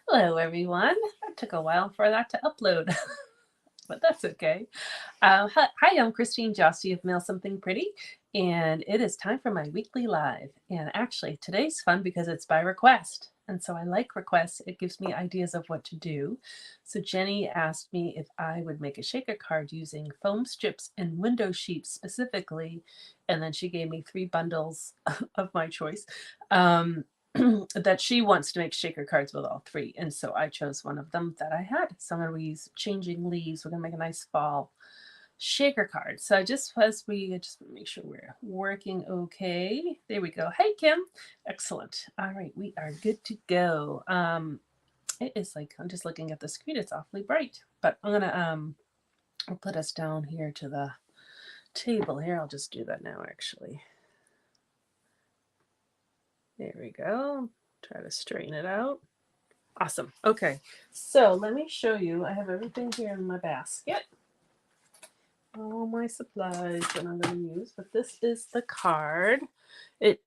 Hello, everyone. That took a while for that to upload, but that's okay. Hi, I'm Christine Josty of Mail Something Pretty, and it is time for my weekly live. And actually, today's fun because it's by request. And so I like requests. It gives me ideas of what to do. So Jenny asked me if I would make a shaker card using foam strips and window sheets specifically. And then she gave me 3 bundles of my choice. That she wants to make shaker cards with all 3. And so I chose one of them that I had. So I'm going to use Changing Leaves. We're going to make a nice fall shaker card. So I just make sure we're working okay. There we go. Hey, Kim. Excellent. All right, we are good to go. It is like, I'm just looking at the screen. It's awfully bright, but I'm going to, I'll put us down here to the table here. I'll just do that now, actually. There we go. Try to straighten it out. Awesome. Okay, so let me show you. I have everything here in my basket. All my supplies that I'm going to use, but this is the card. It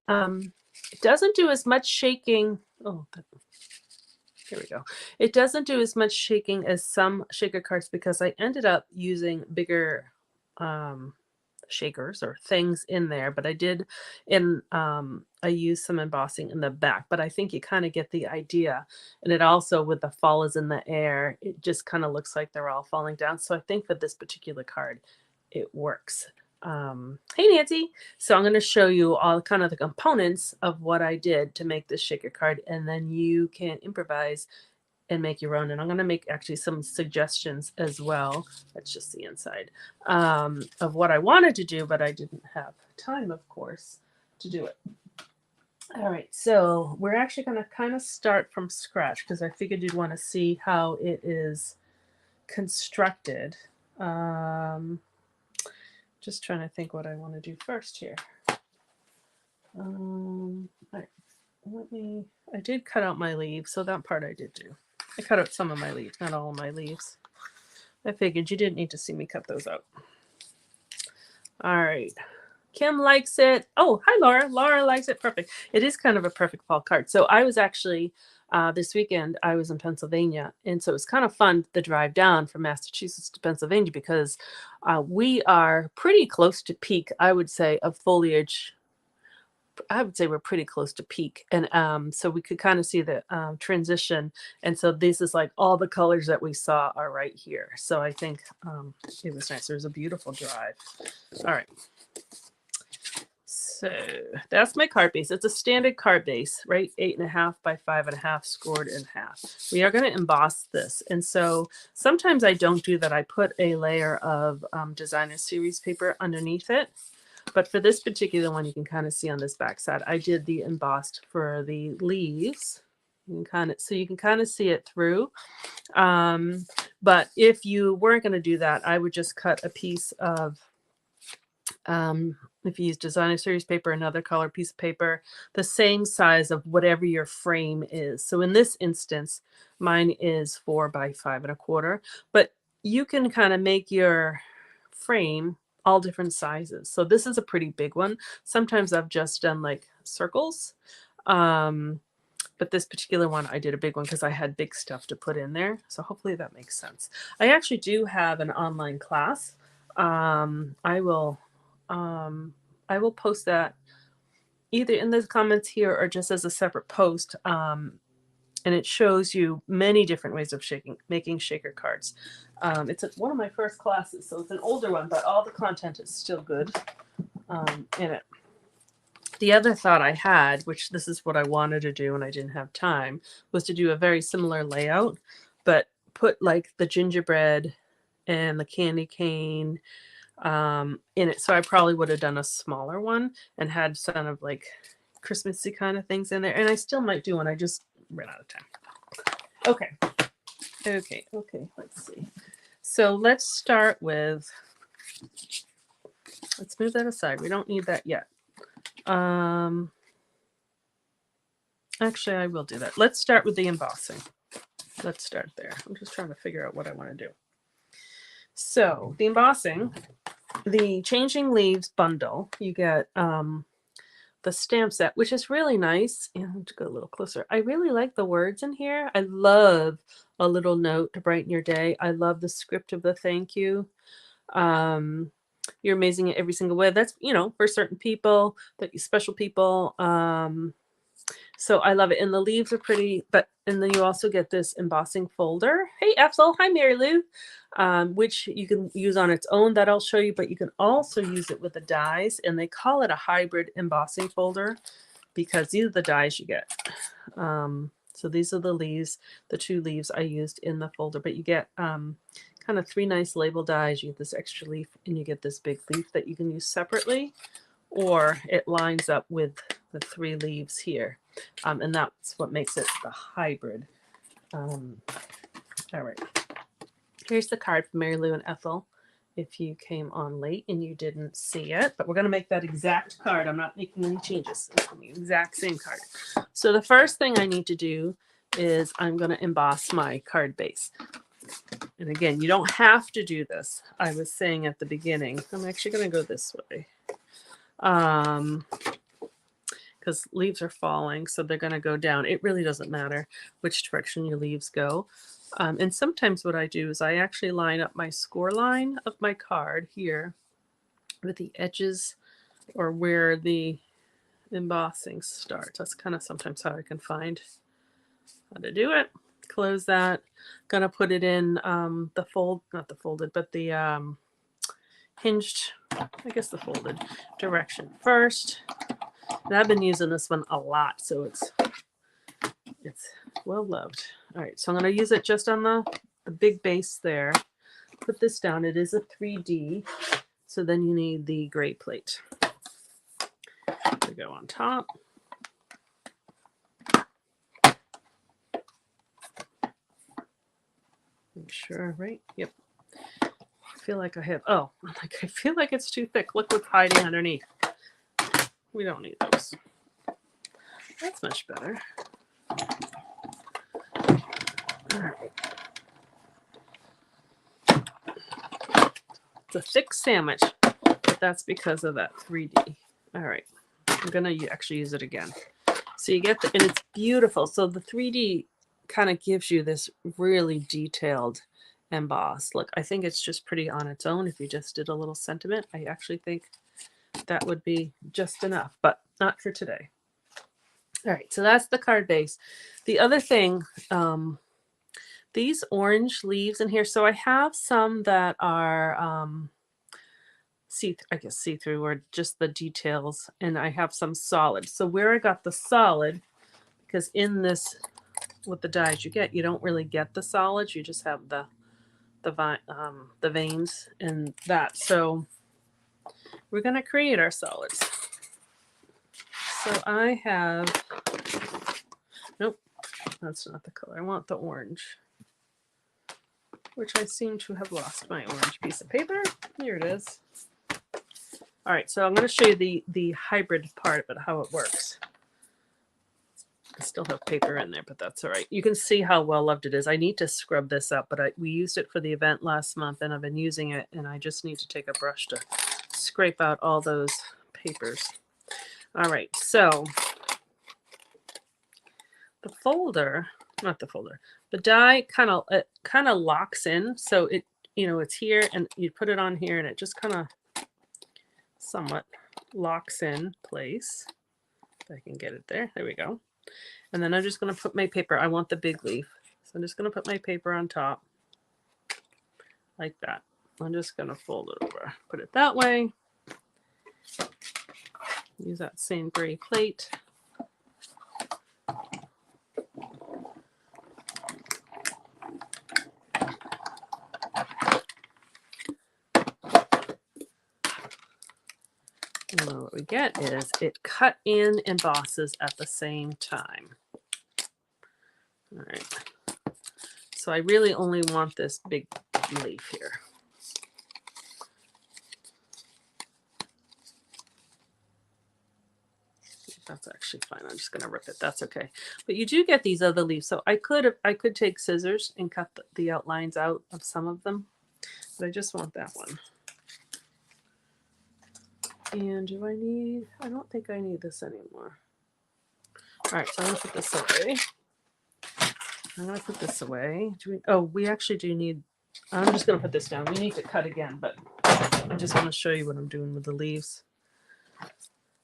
doesn't do as much shaking. Oh, here we go. It doesn't do as much shaking as some shaker cards because I ended up using bigger shakers or things in there, but I used some embossing in the back, but I think you kind of get the idea. And it also, with the fall is in the air, it just kind of looks like they're all falling down. So I think for this particular card it works. Hey Nancy. So I'm going to show you all kind of the components of what I did to make this shaker card, and then you can improvise and make your own. And I'm going to make actually some suggestions as well. That's just the inside of what I wanted to do, but I didn't have time, of course, to do it. All right, so we're actually going to kind of start from scratch because I figured you'd want to see how it is constructed. Just trying to think what I want to do first here. All right, I did cut out my leaves, so that part I did do. I cut out some of my leaves, not all of my leaves. I figured you didn't need to see me cut those out. All right. Kim likes it. Oh, hi, Laura. Laura likes it. Perfect. It is kind of a perfect fall card. So I was actually, this weekend, I was in Pennsylvania. And so it was kind of fun, the drive down from Massachusetts to Pennsylvania, because we are pretty close to peak, I would say, of foliage. I would say we're pretty close to peak. And so we could kind of see the transition. And so this is like all the colors that we saw are right here. So I think it was nice. It was a beautiful drive. All right. So that's my card base. It's a standard card base, right? 8.5 by 5.5 scored in half. We are going to emboss this. And so sometimes I don't do that. I put a layer of designer series paper underneath it. But for this particular one, you can kind of see on this back side, I did the embossed for the leaves. You can kind of see it through. But if you weren't going to do that, I would just cut a piece of, if you use designer series paper, another color piece of paper, the same size of whatever your frame is. So in this instance, mine is 4 by 5.25, but you can kind of make your frame all different sizes. So this is a pretty big one. Sometimes I've just done like circles. But this particular one, I did a big one because I had big stuff to put in there. So hopefully that makes sense. I actually do have an online class. I will post that either in the comments here or just as a separate post. And it shows you many different ways of making shaker cards. It's one of my first classes, so it's an older one, but all the content is still good in it. The other thought I had, which this is what I wanted to do and I didn't have time, was to do a very similar layout, but put like the gingerbread and the candy cane in it. So I probably would have done a smaller one and had some of like Christmassy kind of things in there. And I still might do one. I just ran out of time. Okay. Let's see. So let's start with, let's move that aside. We don't need that yet. Actually, I will do that. Let's start with the embossing. Let's start there. I'm just trying to figure out what I want to do. So the embossing, the Changing Leaves bundle, you get the stamp set, which is really nice. And I'll just go a little closer. I really like the words in here. I love a little note to brighten your day. I love the script of the thank you. You're amazing in every single way. That's, you know, for certain people, that special people. So I love it. And the leaves are pretty, but, and then you also get this embossing folder. Hey, Epsel. Hi, Mary Lou. Which you can use on its own, that I'll show you, but you can also use it with the dies, and they call it a hybrid embossing folder because these are the dies you get. So these are the leaves, the 2 leaves I used in the folder, but you get kind of 3 nice label dies. You get this extra leaf and you get this big leaf that you can use separately, or it lines up with the 3 leaves here. And that's what makes it the hybrid. All right. Here's the card from Mary Lou and Ethel. If you came on late and you didn't see it, but we're going to make that exact card. I'm not making any changes. It's the exact same card. So the first thing I need to do is I'm going to emboss my card base. And again, you don't have to do this. I was saying at the beginning, I'm actually going to go this way. Because leaves are falling, so they're going to go down. It really doesn't matter which direction your leaves go. And sometimes what I do is I actually line up my score line of my card here with the edges or where the embossing starts. That's kind of sometimes how I can find how to do it. Close that. Gonna put it in the fold, not the folded, but the hinged, I guess the folded direction first. And I've been using this one a lot, so it's well loved. All right, so I'm going to use it just on the big base there. Put this down. It is a 3D, so then you need the gray plate to go on top. Make sure, right? Yep. I feel like I have, oh, I feel like it's too thick. Look what's hiding underneath. We don't need those. That's much better. All right. It's a thick sandwich, but that's because of that 3D. All right. I'm going to actually use it again. So you get and it's beautiful. So the 3D kind of gives you this really detailed emboss. Look, I think it's just pretty on its own. If you just did a little sentiment, I actually think that would be just enough, but not for today. All right, so that's the card base. The other thing, these orange leaves in here. So I have some that are see-through or just the details, and I have some solid. So where I got the solid, because in this, with the dies you get, you don't really get the solids. You just have the veins and that. So we're going to create our solids. So I have, nope, that's not the color. I want the orange, which I seem to have lost my orange piece of paper. Here it is. All right, so I'm going to show you the hybrid part of it, how it works. I still have paper in there, but that's all right. You can see how well loved it is. I need to scrub this up, but we used it for the event last month, and I've been using it, and I just need to take a brush to scrape out all those papers. All right, so the folder, not the folder, the die kind of locks in. So it, you know, it's here, and you put it on here, and it just kind of somewhat locks in place. If I can get it there. There we go. And then I'm just going to put my paper. I want the big leaf. So I'm just going to put my paper on top like that. I'm just going to fold it over. Put it that way. Use that same gray plate. And what we get is it cut in embosses at the same time. All right. So I really only want this big leaf here. That's actually fine. I'm just going to rip it. That's okay. But you do get these other leaves. So I could take scissors and cut the outlines out of some of them, but I just want that one. And do I need, I don't think I need this anymore. All right, so I'm gonna put this away. We actually do need, I'm just gonna put this down. We need to cut again, but I just want to show you what I'm doing with the leaves.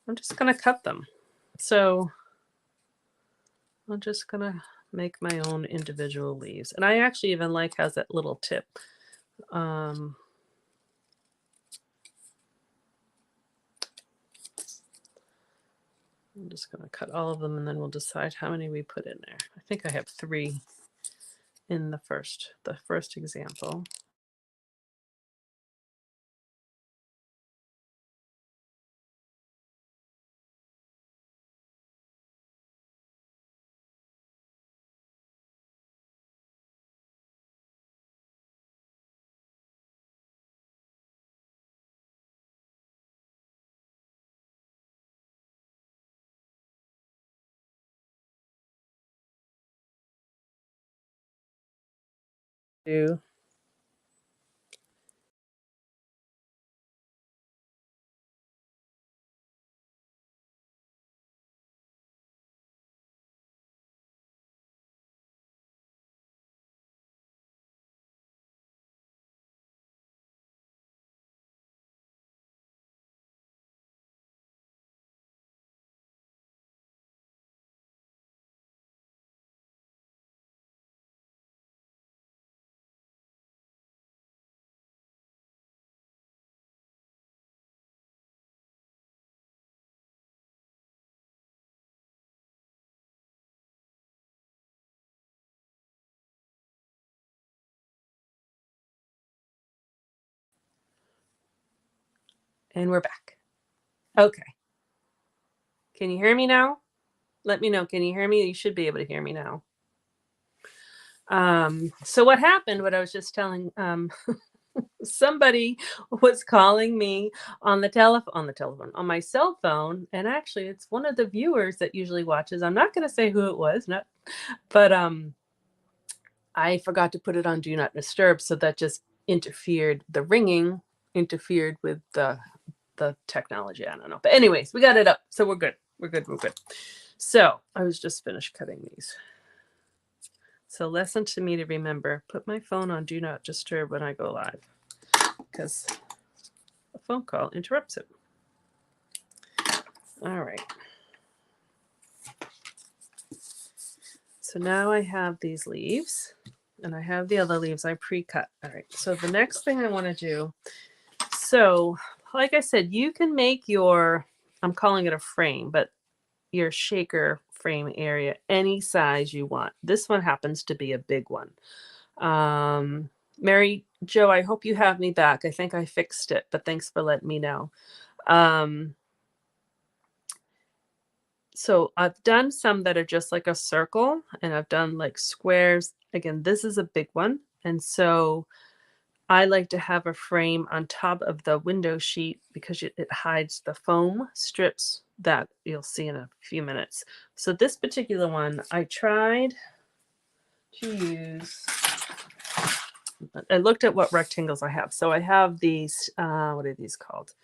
I'm just gonna cut them. So I'm just gonna make my own individual leaves. And I actually even like has that little tip. I'm just going to cut all of them and then we'll decide how many we put in there. I think I have 3 in the first example. And we're back. Okay. Can you hear me now? Let me know. Can you hear me? You should be able to hear me now. So what happened, what I was just telling, somebody was calling me on the telephone, on my cell phone. And actually it's one of the viewers that usually watches. I'm not going to say who it was, but I forgot to put it on Do Not Disturb. So that just interfered. The ringing interfered with the technology. I don't know. But anyways, we got it up. So we're good. We're good. So I was just finished cutting these. So lesson to me to remember, put my phone on Do Not Disturb when I go live, because a phone call interrupts it. All right. So now I have these leaves and I have the other leaves I pre-cut. All right. So the next thing I want to do, so like I said, you can make your, I'm calling it a frame, but your shaker frame area any size you want. This one happens to be a big one. Mary Jo, I hope you have me back. I think I fixed it, but thanks for letting me know. So I've done some that are just like a circle, and I've done like squares. Again, this is a big one. And so I like to have a frame on top of the window sheet because it hides the foam strips that you'll see in a few minutes. So this particular one, I tried to use, I looked at what rectangles I have. So I have these, what are these called?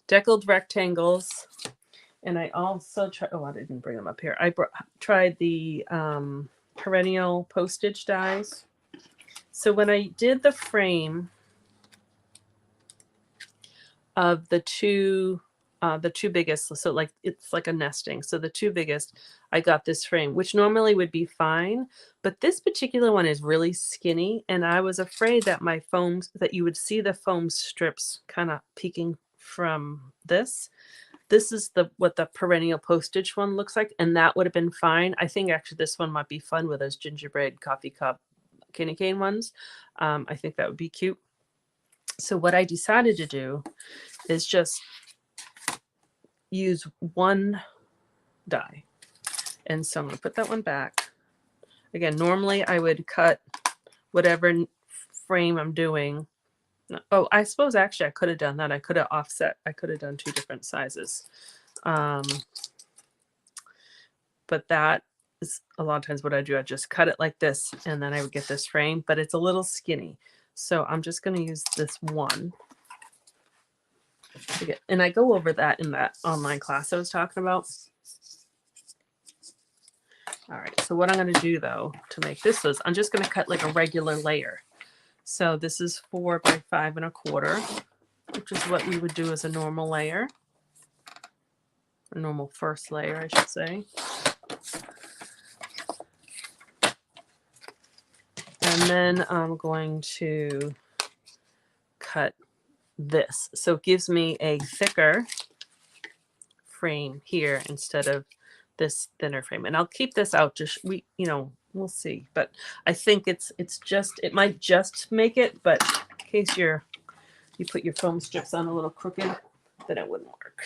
Deckled rectangles. And I also tried, I didn't bring them up here. I tried the perennial postage dies. So when I did the frame of the two biggest, so like it's like a nesting. So the 2 biggest, I got this frame, which normally would be fine, but this particular one is really skinny, and I was afraid that my foams, that you would see the foam strips kind of peeking from this. This is what the perennial postage one looks like, and that would have been fine. I think actually this one might be fun with those gingerbread coffee cup candy cane ones. I think that would be cute. So what I decided to do is just use one die. And so I'm going to put that one back. Again, normally I would cut whatever frame I'm doing. Oh, I suppose actually I could have done that. I could have offset. I could have done 2 different sizes. But that is a lot of times what I do. I just cut it like this, and then I would get this frame, but it's a little skinny. So I'm just going to use this one. And I go over that in that online class I was talking about. All right, so what I'm going to do though to make this is I'm just going to cut like a regular layer. So this is 4 by 5 1/4, which is what we would do as a normal layer, a normal first layer, I should say. And then I'm going to cut this. So it gives me a thicker frame here instead of this thinner frame. And I'll keep this out, just we'll see. But I think it might just make it, but in case you put your foam strips on a little crooked, then it wouldn't work.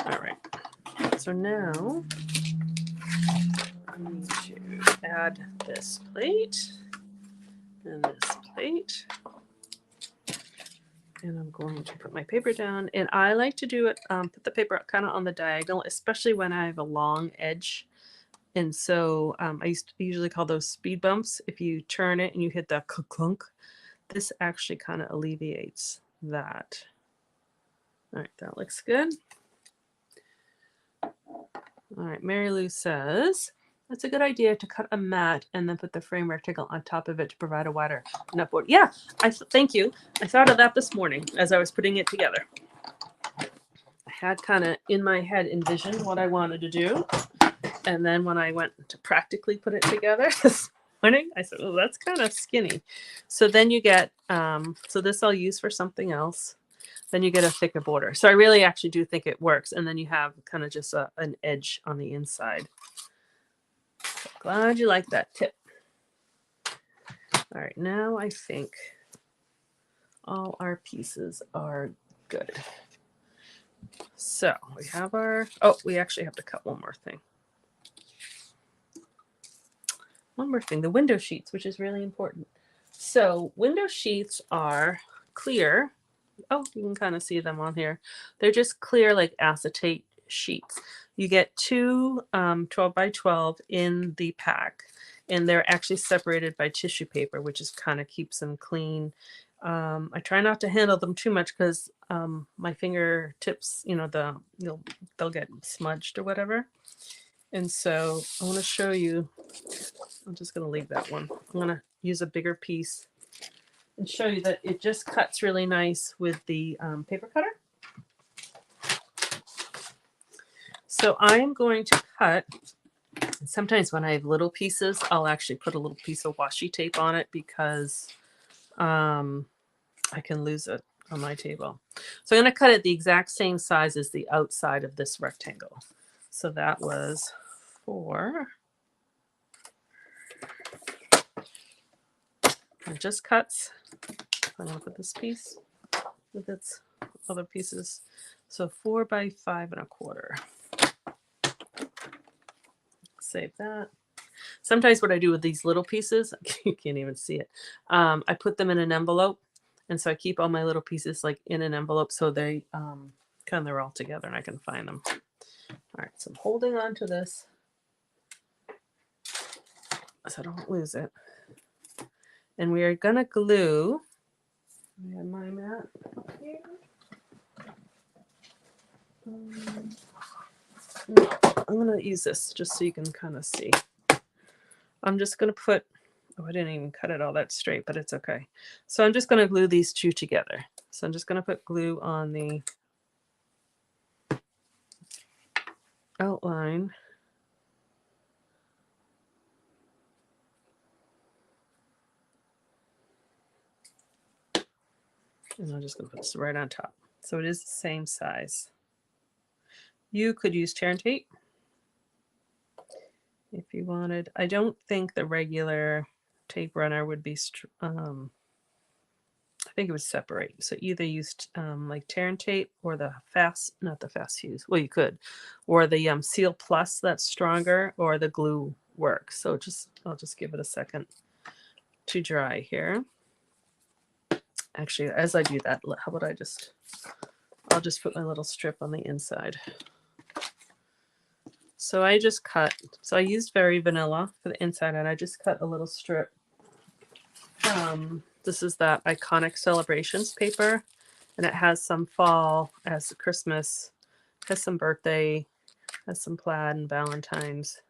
All right. So now I need to add this plate and this plate. And I'm going to put my paper down. And I like to do it, put the paper kind of on the diagonal, especially when I have a long edge. And so I usually call those speed bumps. If you turn it and you hit the clunk, this actually kind of alleviates that. All right, that looks good. All right, Mary Lou says, that's a good idea to cut a mat and then put the frame rectangle on top of it to provide a wider nutboard. Yeah, thank you. I thought of that this morning as I was putting it together. I had kind of in my head envisioned what I wanted to do. And then when I went to practically put it together this morning, I said, well, that's kind of skinny. So then you get, so this I'll use for something else. Then you get a thicker border. So I really actually do think it works. And then you have kind of just an edge on the inside. So glad you like that tip. All right, now I think all our pieces are good. So we have we actually have to cut one more thing. One more thing, the window sheets, which is really important. So window sheets are clear. Oh, you can kind of see them on here. They're just clear like acetate sheets. You get two 12 by 12 in the pack, and they're actually separated by tissue paper, which is kind of keeps them clean. I try not to handle them too much because my fingertips, they'll get smudged or whatever. And so I want to show you, I'm just going to leave that one. I'm going to use a bigger piece and show you that it just cuts really nice with the paper cutter. So I'm going to cut, sometimes when I have little pieces, I'll actually put a little piece of washi tape on it because I can lose it on my table. So I'm going to cut it the exact same size as the outside of this rectangle. So that was 4. It just cuts. I'm going to put this piece with its other pieces. So 4 by 5 1/4. Save that. Sometimes what I do with these little pieces, you can't even see it. I put them in an envelope. And so I keep all my little pieces like in an envelope so they they're all together and I can find them. All right, so I'm holding on to this so I don't lose it. And we are going to glue. I have my mat here. I'm going to use this just so you can kind of see. I'm just going to put, I didn't even cut it all that straight, but it's okay. So I'm just going to glue these two together. So I'm just going to put glue on the outline. And I'm just going to put this right on top. So it is the same size. You could use tear and tape if you wanted. I don't think the regular tape runner would be, I think it would separate. So either use like tear and tape or the not the fast fuse. Well, you could, or the Seal Plus that's stronger, or the glue works. So I'll just give it a second to dry here. Actually, as I do that, how about I'll just put my little strip on the inside. So I just cut, so I used Very Vanilla for the inside, and I just cut a little strip. This is that Iconic Celebrations paper, And it has some fall, has Christmas, has some birthday, has some plaid and Valentine's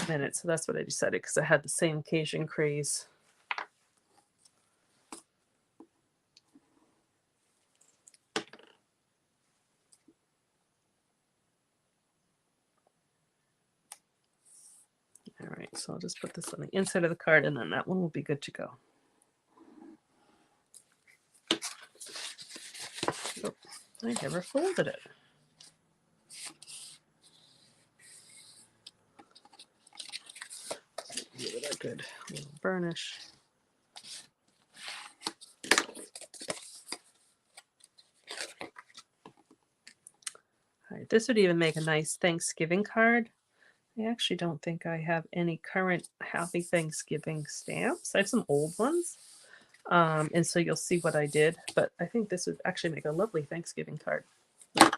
in it. So that's what I decided because I had the same occasion craze. All right, so I'll just put this on the inside of the card and then that one will be good to go. Oh, I never folded it. Give it a good little burnish. All right, this would even make a nice Thanksgiving card. I actually don't think I have any current Happy Thanksgiving stamps. I have some old ones. And so you'll see what I did. But I think this would actually make a lovely Thanksgiving card. All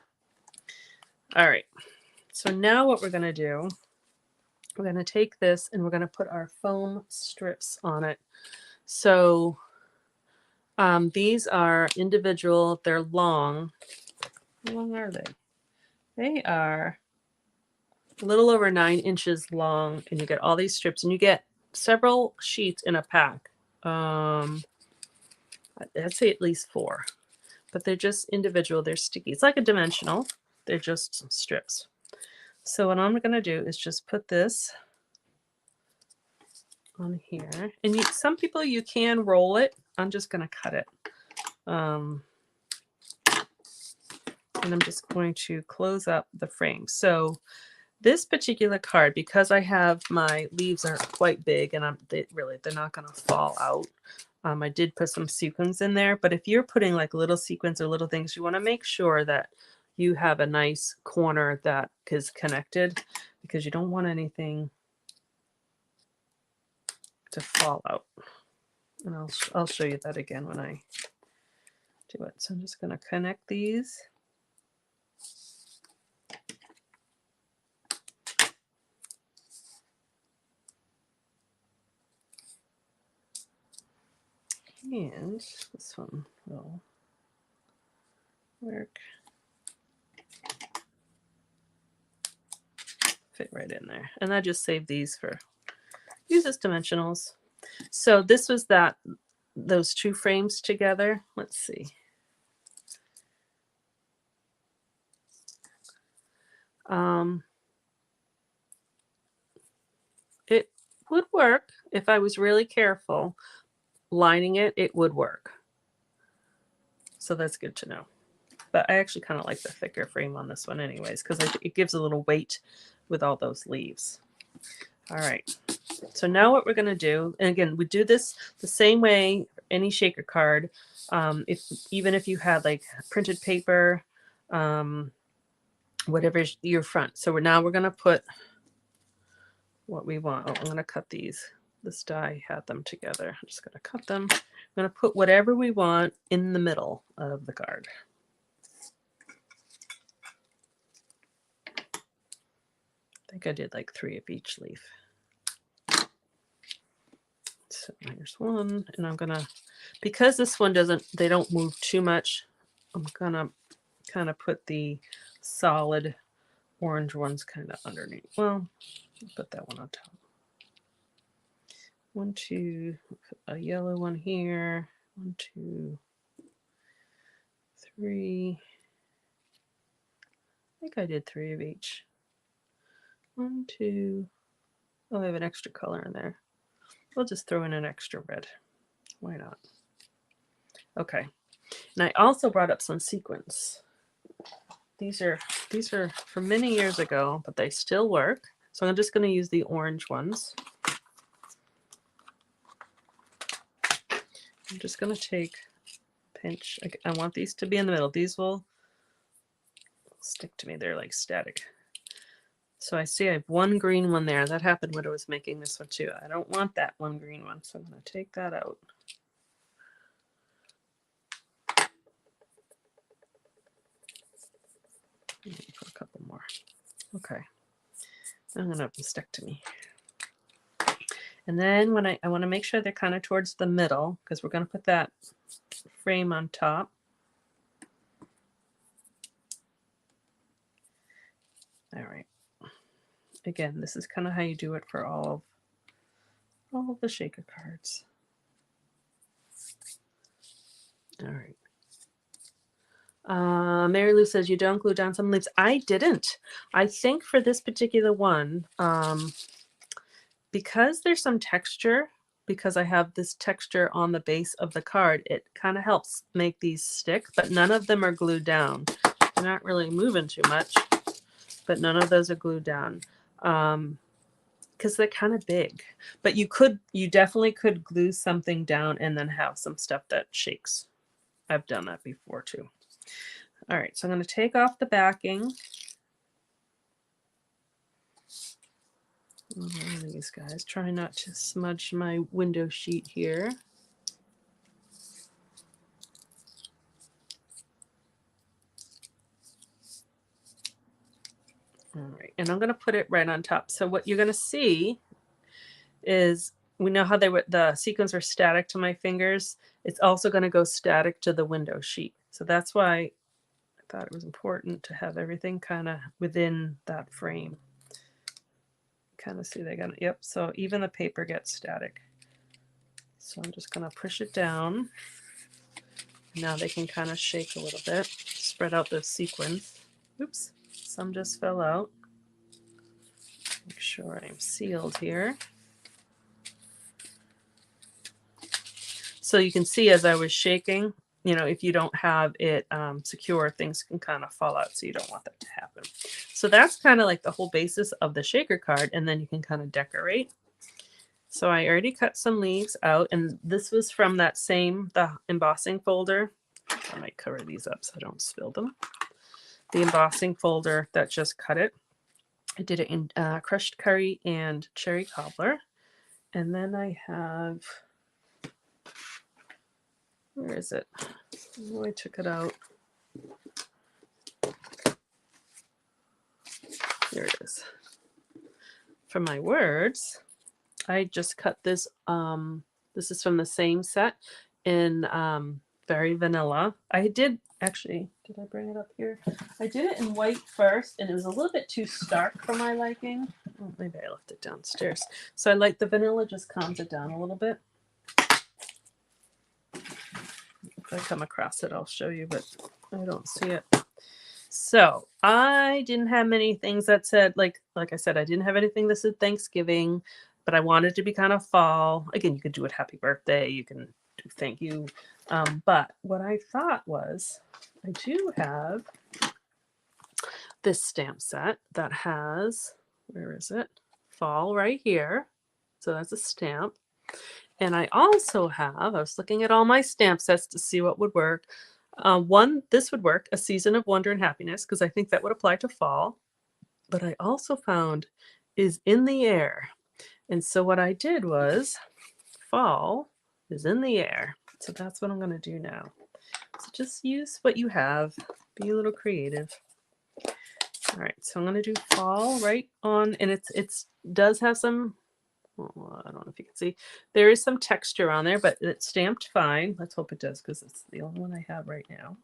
right. So now what we're going to do, we're going to take this and we're going to put our foam strips on it. So these are individual. They're long. How long are they? They are a little over 9 inches long, and you get all these strips, and you get several sheets in a pack. I'd say at least 4, but they're just individual. They're sticky. It's like a dimensional. They're just strips. So what I'm going to do is just put this on here, and some people you can roll it. I'm just going to cut it, and I'm just going to close up the frame. So this particular card, because I have my leaves are quite big and they're not going to fall out. I did put some sequins in there, but if you're putting like little sequins or little things, you want to make sure that you have a nice corner that is connected because you don't want anything to fall out. And I'll show you that again when I do it. So I'm just going to connect these. And this one will work. Fit right in there. And I just saved these for use as dimensionals. So this was those 2 frames together. Let's see. It would work if I was really careful. Lining it would work. So that's good to know. But I actually kind of like the thicker frame on this one anyways, because it gives a little weight with all those leaves. All right. So now what we're going to do, and again, we do this the same way any shaker card. Even if you had like printed paper, whatever your front. So now we're going to put what we want. Oh, I'm going to cut these. This die had them together. I'm just going to cut them. I'm going to put whatever we want in the middle of the card. I think I did like 3 of each leaf. So here's one, and I'm gonna, because this one they don't move too much, I'm gonna kind of put the solid orange ones kind of underneath. Well, put that one on top. 1, 2, a yellow one here. 1, 2, 3. I think I did 3 of each. 1, 2. Oh, I have an extra color in there. We'll just throw in an extra red. Why not? Okay. And I also brought up some sequins. These are from many years ago, but they still work. So I'm just going to use the orange ones. I'm just going to take a pinch. I want these to be in the middle. These will stick to me. They're like static. So I see I have 1 green one there. That happened when I was making this one too. I don't want that 1 green one, so I'm going to take that out. Put a couple more. Okay. I'm going to have them stick to me. And then when I want to make sure they're kind of towards the middle, because we're going to put that frame on top. All right. Again, this is kind of how you do it for all of the shaker cards. All right. Mary Lou says you don't glue down some leaves. I didn't. I think for this particular one, because there's some texture, because I have this texture on the base of the card, it kind of helps make these stick, but none of them are glued down. They're not really moving too much, but none of those are glued down. Because they're kind of big. But you definitely could glue something down and then have some stuff that shakes. I've done that before too. All right, so I'm going to take off the backing. These guys, try not to smudge my window sheet here. All right, and I'm going to put it right on top. So what you're going to see is, we know how the sequins were static to my fingers. It's also going to go static to the window sheet. So that's why I thought it was important to have everything kind of within that frame. Kind of see they're gonna, yep, so even the paper gets static. So I'm just gonna push it down. Now they can kind of shake a little bit, spread out the sequins. Oops, some just fell out. Make sure I'm sealed here. So you can see as I was shaking, you know, if you don't have it secure, things can kind of fall out, so you don't want that to happen. So that's kind of like the whole basis of the shaker card, and then you can kind of decorate. So I already cut some leaves out, and this was from that the embossing folder. I might cover these up so I don't spill them. The embossing folder that just cut it. I did it in crushed curry and cherry cobbler. And then I have, where is it? Oh, I took it out. There it is. For my words, I just cut this. This is from the same set in Berry Vanilla. I did actually, did I bring it up here? I did it in white first, and it was a little bit too stark for my liking. Oh, maybe I left it downstairs. So I like the vanilla, just calms it down a little bit. If I come across it, I'll show you, but I don't see it. So I didn't have many things that said, like I said, I didn't have anything that said Thanksgiving, but I wanted to be kind of fall. Again, you could do it happy birthday. You can do thank you. But what I thought was, I do have this stamp set that has, where is it? Fall right here. So that's a stamp. And I also have, I was looking at all my stamp sets to see what would work. This would work, A Season of Wonder and Happiness, because I think that would apply to fall. But I also found Is in the Air. And so what I did was, fall is in the air. So that's what I'm going to do now. So just use what you have. Be a little creative. All right, so I'm going to do fall right on, and it does have some, well, I don't know if you can see, there is some texture on there, but it's stamped fine. Let's hope it does, because it's the only one I have right now.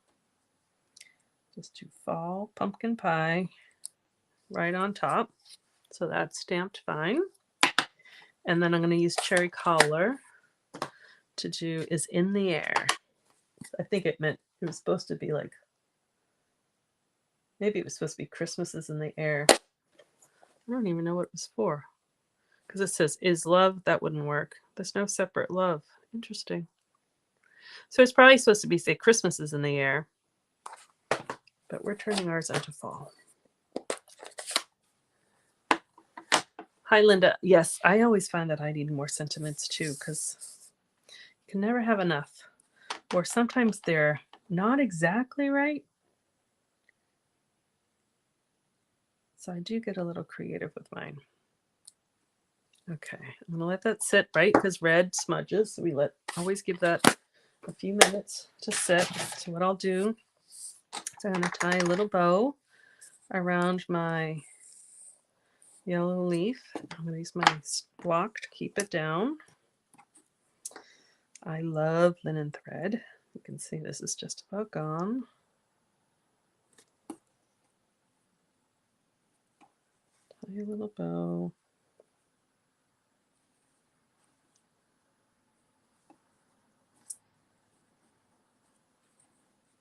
Just do fall pumpkin pie right on top. So that's stamped fine. And then I'm going to use cherry cobbler to do Is in the Air. I think it meant it was supposed to be like, maybe it was supposed to be Christmas is in the air. I don't even know what it was for. Because it says Is Love, that wouldn't work. There's no separate love. Interesting. So it's probably supposed to be, say, Christmas is in the air. But we're turning ours into fall. Hi, Linda. Yes, I always find that I need more sentiments too, because you can never have enough. Or sometimes they're not exactly right. So I do get a little creative with mine. Okay, I'm going to let that sit, right? Because red smudges. So we always give that a few minutes to sit. So what I'll do is I'm going to tie a little bow around my yellow leaf. I'm going to use my block to keep it down. I love linen thread. You can see this is just about gone. Tie a little bow.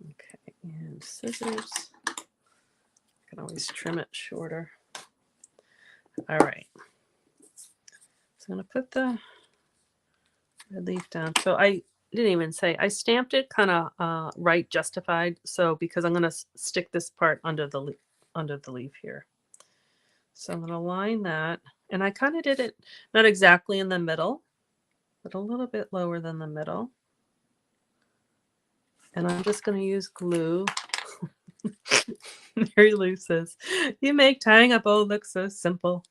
Okay, and scissors. I can always trim it shorter. All right. So I'm going to put the red leaf down. So I didn't even say, I stamped it kind of right justified. So because I'm going to stick this part under the leaf here. So I'm going to line that. And I kind of did it not exactly in the middle, but a little bit lower than the middle. And I'm just going to use glue. Mary Lou says, you make tying a bow look so simple.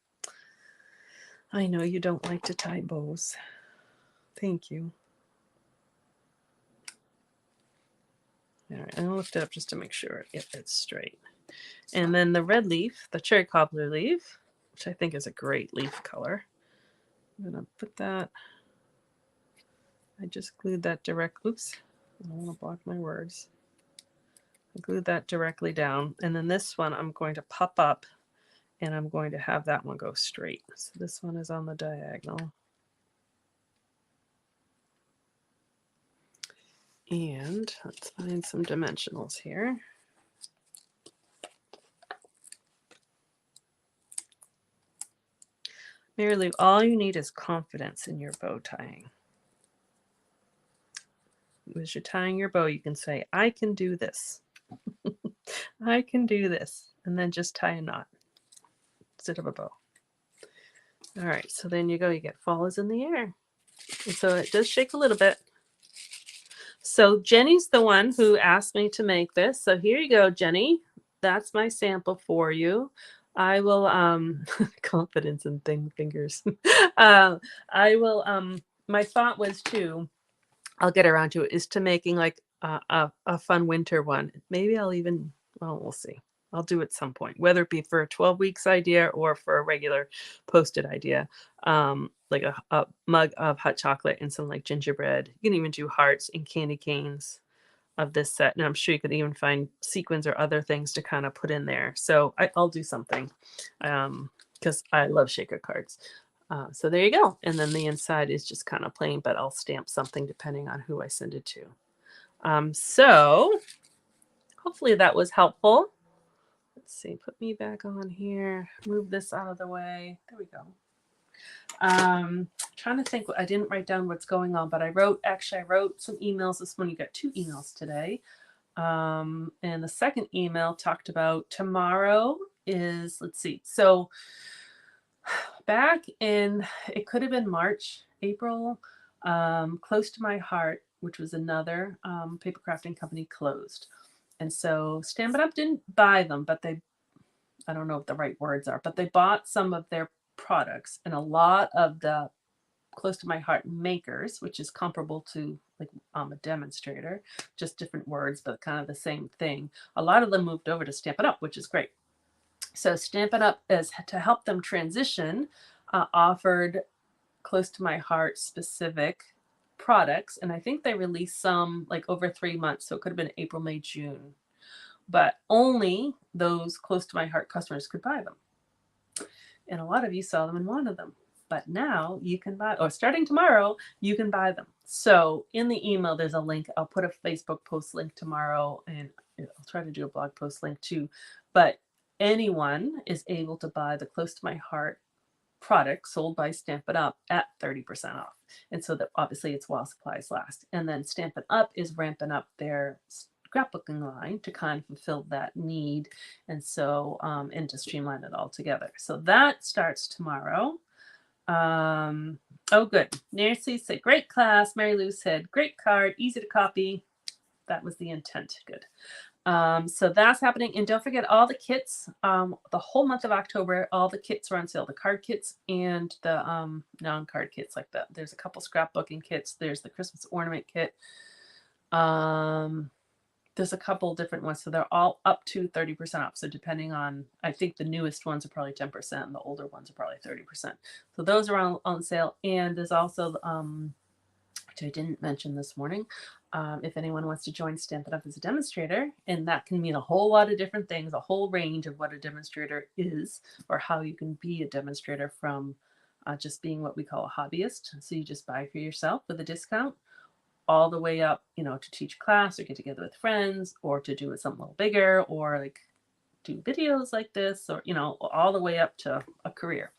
I know you don't like to tie bows. Thank you. All right, I'm going to lift it up just to make sure it's straight. And then the red leaf, the cherry cobbler leaf, which I think is a great leaf color. I'm going to put that, I just glued that oops, I don't want to block my words. I glued that directly down. And then this one I'm going to pop up and I'm going to have that one go straight. So this one is on the diagonal. And let's find some dimensionals here. Mary Lou, all you need is confidence in your bow tying. As you're tying your bow, you can say, I can do this. I can do this. And then just tie a knot instead of a bow. All right, so then you go, you get fall is in the air. And so it does shake a little bit. So Jenny's the one who asked me to make this. So here you go, Jenny. That's my sample for you. I will confidence in fingers. I will my thought was to, I'll get around to it, is to making like a fun winter one. Maybe I'll even, well, we'll see. I'll do it at some point, whether it be for a 12 weeks idea or for a regular posted idea. Like a mug of hot chocolate and some like gingerbread. You can even do hearts and candy canes of this set. And I'm sure you could even find sequins or other things to kind of put in there. So I'll do something because I love shaker cards. So there you go. And then the inside is just kind of plain, but I'll stamp something depending on who I send it to. So hopefully that was helpful. Let's see, put me back on here, move this out of the way. There we go. Trying to think, I didn't write down what's going on, but I wrote some emails this morning. You got 2 emails today. And the second email talked about tomorrow is, let's see. So back in, it could have been March, April, Close to My Heart, which was another paper crafting company, closed. And so Stampin' Up! Didn't buy them, but I don't know what the right words are, but they bought some of their products, and a lot of the Close to My Heart makers, which is comparable to like a demonstrator, just different words, but kind of the same thing. A lot of them moved over to Stampin' Up!, which is great. So Stampin' Up! Is to help them transition, offered Close to My Heart specific products, and I think they released some like over 3 months, so it could have been April, May, June, but only those Close to My Heart customers could buy them. And a lot of you saw them and wanted them, but now you can buy, or starting tomorrow, you can buy them. So in the email, there's a link. I'll put a Facebook post link tomorrow, and I'll try to do a blog post link too. But anyone is able to buy the Close to My Heart product sold by Stampin' Up! At 30% off. And so that obviously it's while supplies last. And then Stampin' Up! Is ramping up their scrapbooking line to kind of fulfill that need, and so and to streamline it all together. So that starts tomorrow. Oh good, Nancy said great class. Mary Lou said great card, easy to copy. That was the intent. Good. So that's happening, and don't forget all the kits, the whole month of October, all the kits are on sale, the card kits and the non-card kits. Like that, there's a couple scrapbooking kits, there's the Christmas ornament kit, there's a couple different ones, so they're all up to 30% off. So depending on, I think the newest ones are probably 10% and the older ones are probably 30%. So those are on sale. And there's also which I didn't mention this morning. If anyone wants to join Stampin' Up! As a demonstrator, and that can mean a whole lot of different things, a whole range of what a demonstrator is, or how you can be a demonstrator from just being what we call a hobbyist. So you just buy for yourself with a discount, all the way up, to teach class or get together with friends or to do something a little bigger or like do videos like this or, all the way up to a career.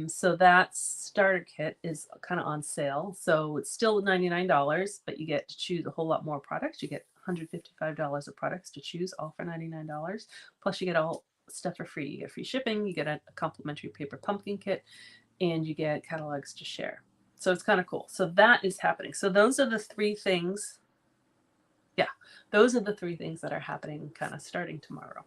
So that starter kit is kind of on sale. So it's still $99, but you get to choose a whole lot more products. You get $155 of products to choose, all for $99. Plus you get all stuff for free. You get free shipping, you get a complimentary paper pumpkin kit, and you get catalogs to share. So it's kind of cool. So that is happening. So those are the three things. Yeah, those are the three things that are happening kind of starting tomorrow.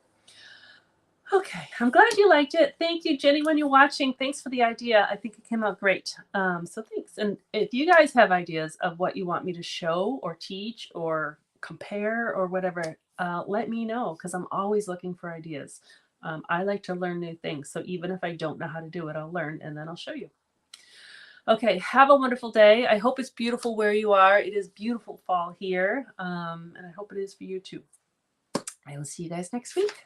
Okay, I'm glad you liked it. Thank you, Jenny, when you're watching. Thanks for the idea. I think it came out great. So thanks. And if you guys have ideas of what you want me to show or teach or compare or whatever, let me know because I'm always looking for ideas. I like to learn new things. So even if I don't know how to do it, I'll learn and then I'll show you. Okay, have a wonderful day. I hope it's beautiful where you are. It is beautiful fall here, and I hope it is for you too. I will see you guys next week.